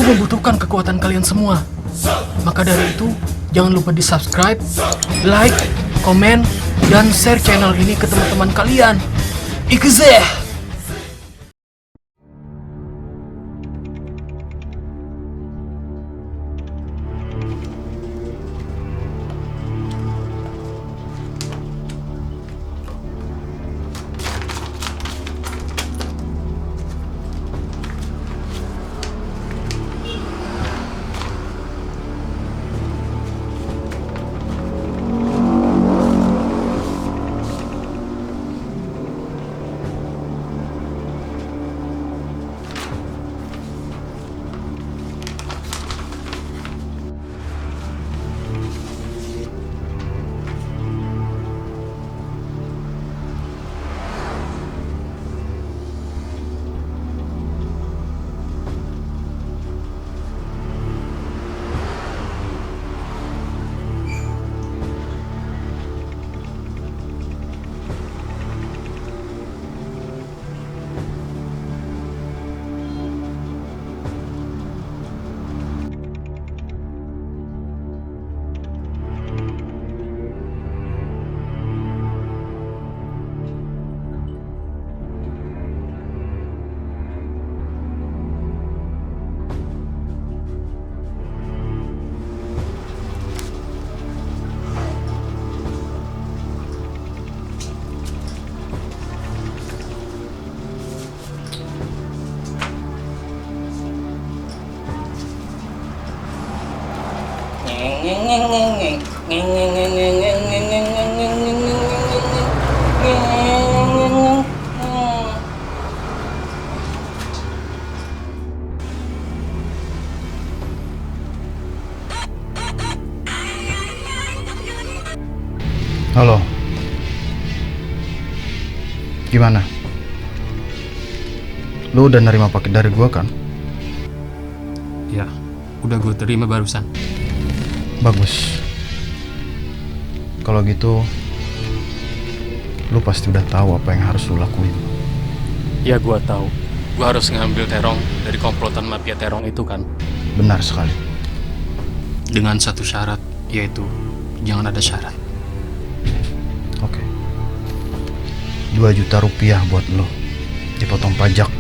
Aku membutuhkan kekuatan kalian semua. Maka dari itu, jangan lupa di subscribe, like, komen, dan share channel ini ke teman-teman kalian. Ikuzeh! Halo. Gimana? Lu udah nerima paket dari gua kan? Ya, udah gue terima barusan. Bagus. Kalau gitu, lu pasti udah tahu apa yang harus lu lakuin. Ya gue tahu. Gue harus ngambil terong dari komplotan mafia terong itu kan. Benar sekali. Dengan satu syarat, yaitu jangan ada syarat. Oke. 2 juta rupiah buat lo. Dipotong pajak.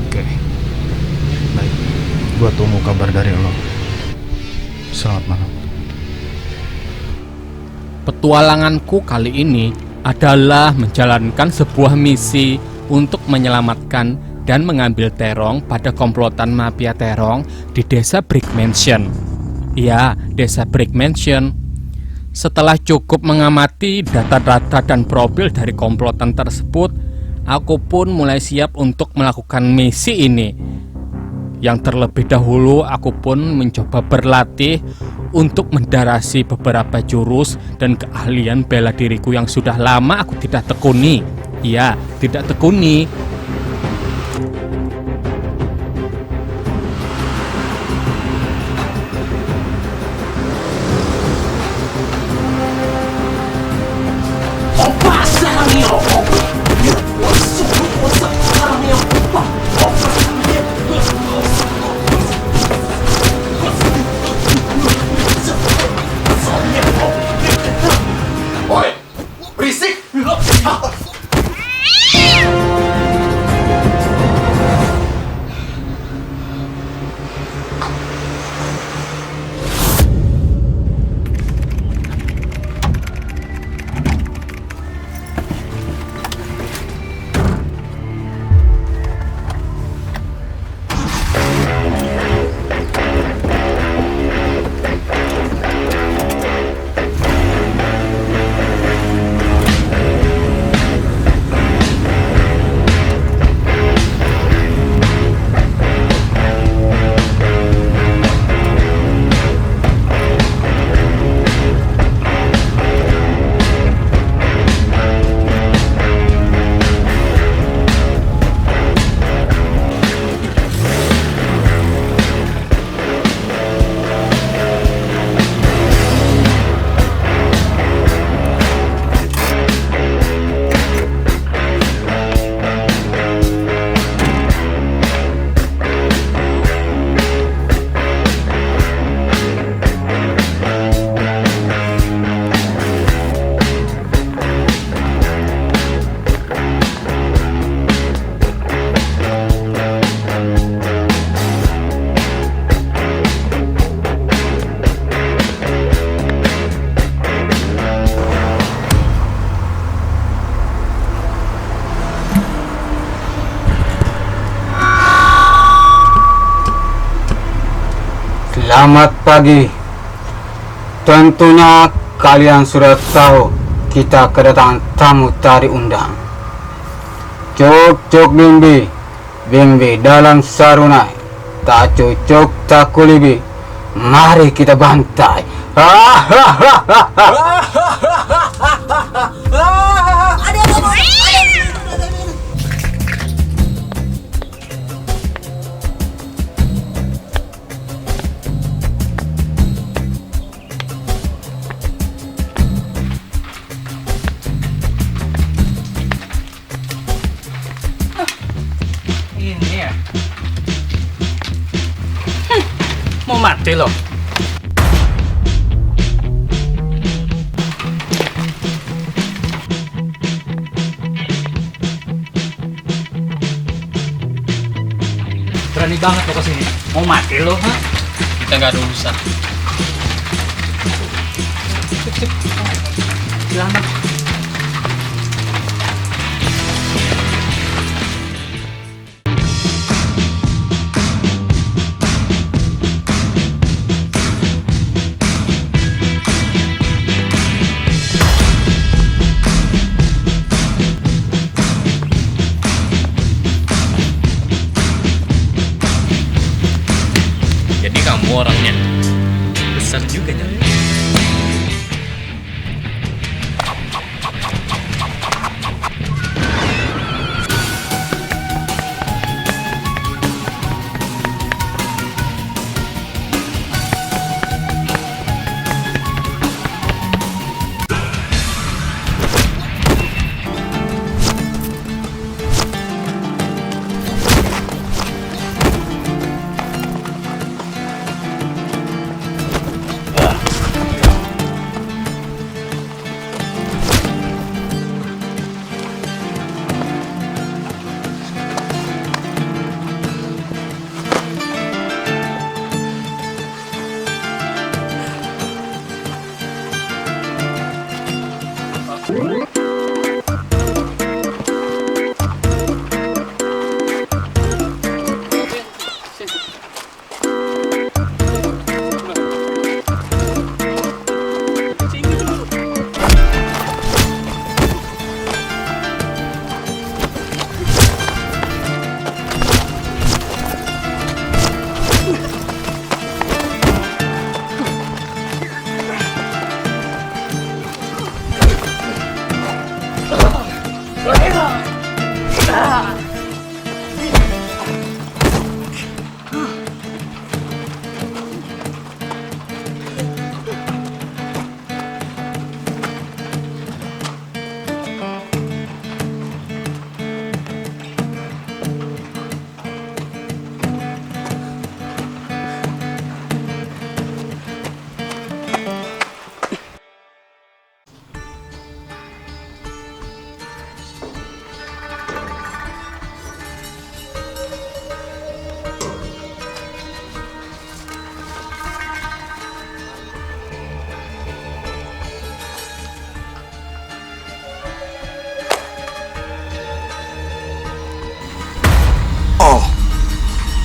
Oke. Baik. Gua tunggu kabar dari lo. Selamat malam. Petualanganku kali ini adalah menjalankan sebuah misi untuk menyelamatkan dan mengambil terong pada komplotan mafia terong di desa Brick Mansion. Ya, desa Brick Mansion. Setelah cukup mengamati data-data dan profil dari komplotan tersebut, aku pun mulai siap untuk melakukan misi ini. Yang terlebih dahulu aku pun mencoba berlatih untuk mendarasi beberapa jurus dan keahlian bela diriku yang sudah lama aku tidak tekuni. Ya, tidak tekuni. Selamat pagi. Tentunya kalian sudah tahu kita kedatangan tamu tari undang. Cok bimbi, bimbi dalam sarunai. Tak cocok tak kulibi. Mari kita bantai. Ini ya. Mau mati loh. Berani banget lo kesini. Mau mati lo, ha? Kita nggak ada urusan. Selamat. Jadi kamu orangnya besar juga ya.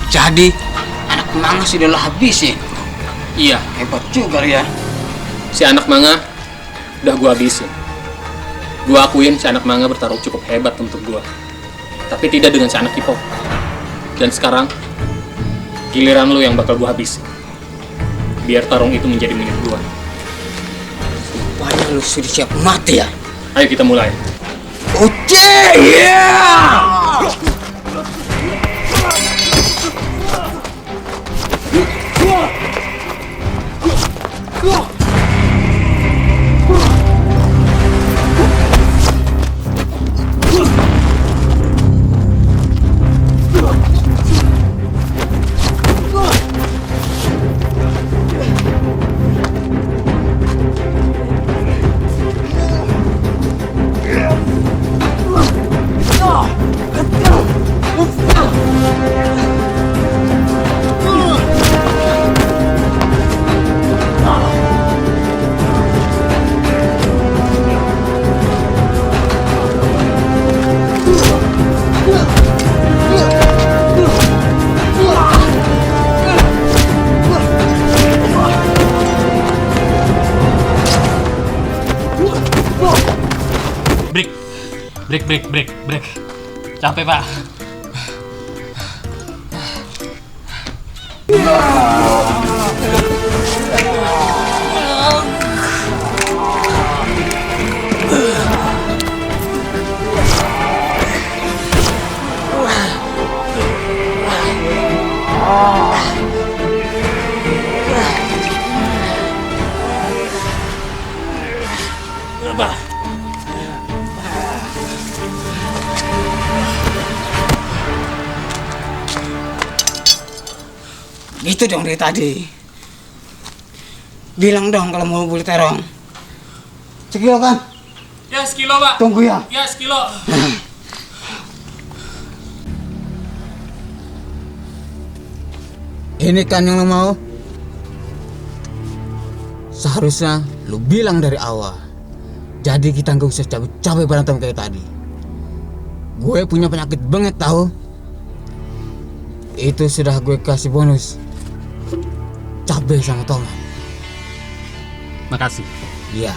Jadi anak manga sudah lah habis ya. Iya, Hebat juga ya. si anak manga udah gua habisin. Gua akuin si anak manga bertarung cukup hebat untuk gua. Tapi tidak dengan si anak hip hop. Dan sekarang giliran lu yang bakal gua habisin. Biar tarung itu menjadi milik gua. Rupanya lu sudah siap mati ya. Ayo kita mulai. Oke, ya. Break. Capek, Pak. Itu dong dari tadi. Bilang dong kalau mau beli terong. Sekilo kan? Ya, sekilo, Pak. Tunggu ya. Ya, sekilo. Ini kan yang lo mau. Seharusnya lu bilang dari awal. Jadi kita nggak usah capek-capek berantem kayak tadi. Gue punya penyakit bengek tahu. Itu sudah gue kasih bonus. Cabai sama tomat. Makasih. Iya.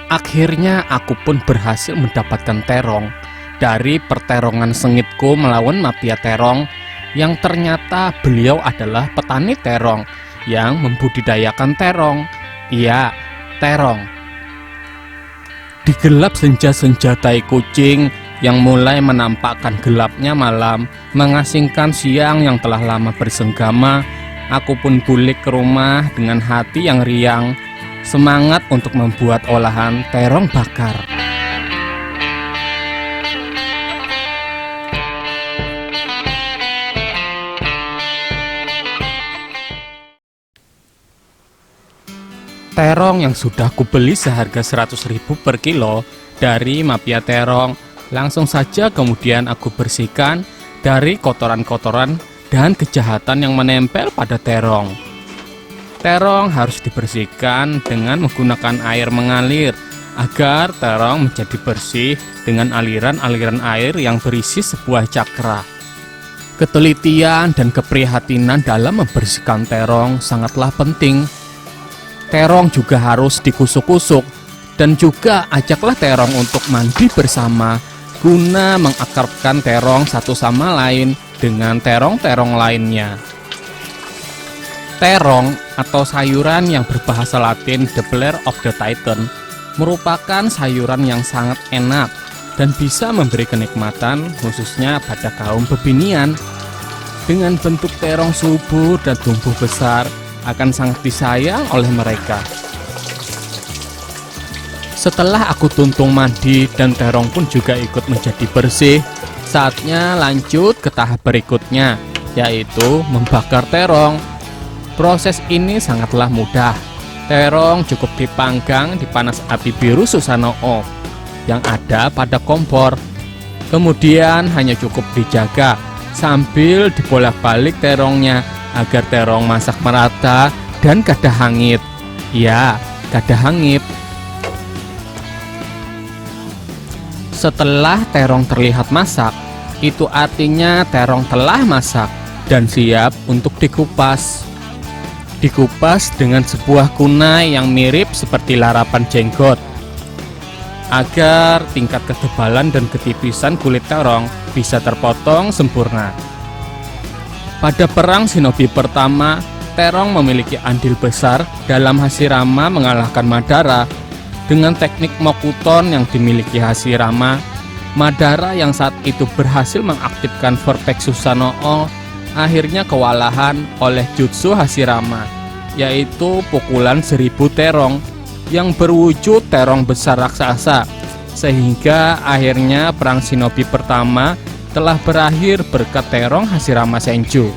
Akhirnya aku pun berhasil mendapatkan terong dari perterongan sengitku melawan mafia terong, yang ternyata beliau adalah petani terong yang membudidayakan terong. Iya, terong. Digelap senja-senja tai kucing yang mulai menampakkan gelapnya malam, mengasingkan siang yang telah lama bersenggama, aku pun balik ke rumah dengan hati yang riang, semangat untuk membuat olahan terong bakar. Terong yang sudah kubeli seharga 100.000 per kilo dari mafia terong, langsung saja kemudian aku bersihkan dari kotoran-kotoran dan kejahatan yang menempel pada terong. Terong harus dibersihkan dengan menggunakan air mengalir agar terong menjadi bersih dengan aliran-aliran air yang berisi sebuah cakra. Ketelitian dan keprihatinan dalam membersihkan terong sangatlah penting. Terong juga harus dikusuk-kusuk dan juga ajaklah terong untuk mandi bersama guna mengakrabkan terong satu sama lain dengan terong-terong lainnya. Terong atau sayuran yang berbahasa Latin The Blair of the Titan merupakan sayuran yang sangat enak dan bisa memberi kenikmatan khususnya pada kaum bebinian. Dengan bentuk terong subur dan tumbuh besar akan sangat disayang oleh mereka. Setelah aku tuntung mandi dan terong pun juga ikut menjadi bersih, saatnya lanjut ke tahap berikutnya, yaitu membakar terong. Proses ini sangatlah mudah. Terong cukup dipanggang di panas api biru Susanoo yang ada pada kompor. Kemudian hanya cukup dijaga sambil dibolak-balik terongnya agar terong masak merata dan kada hangit. Ya, kada hangit. Setelah terong terlihat masak, itu artinya terong telah masak dan siap untuk dikupas. Dikupas dengan sebuah kunai yang mirip seperti larapan jenggot, agar tingkat ketebalan dan ketipisan kulit terong bisa terpotong sempurna. Pada perang Shinobi pertama, terong memiliki andil besar dalam Hashirama mengalahkan Madara. Dengan teknik Mokuton yang dimiliki Hashirama, Madara yang saat itu berhasil mengaktifkan Vortex Susanoo akhirnya kewalahan oleh jutsu Hashirama, yaitu pukulan 1000 terong yang berwujud terong besar raksasa, sehingga akhirnya perang Shinobi pertama telah berakhir berkat terong Hashirama Senju.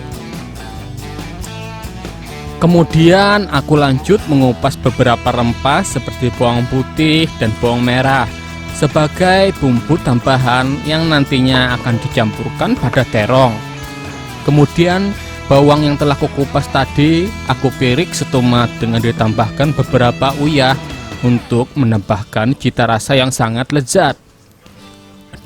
Kemudian aku lanjut mengupas beberapa rempah seperti bawang putih dan bawang merah sebagai bumbu tambahan yang nantinya akan dicampurkan pada terong. Kemudian bawang yang telah kukupas tadi aku pirik setumat dengan ditambahkan beberapa uyah untuk menambahkan cita rasa yang sangat lezat.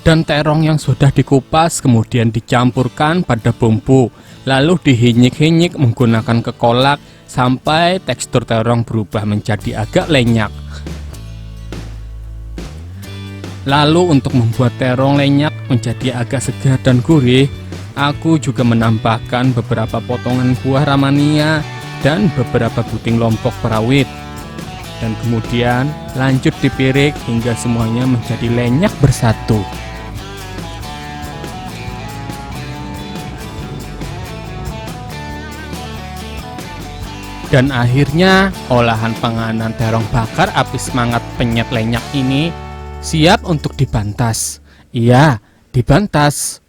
Dan terong yang sudah dikupas kemudian dicampurkan pada bumbu, lalu dihinyik-hinyik menggunakan kekolak sampai tekstur terong berubah menjadi agak lenyak. Lalu untuk membuat terong lenyak menjadi agak segar dan gurih, aku juga menambahkan beberapa potongan buah ramania dan beberapa puting lompok perawit. Dan kemudian lanjut dipirik hingga semuanya menjadi lenyak bersatu. Dan akhirnya olahan panganan terong bakar api semangat penyet lenyak ini siap untuk dibantas. Iya, dibantas.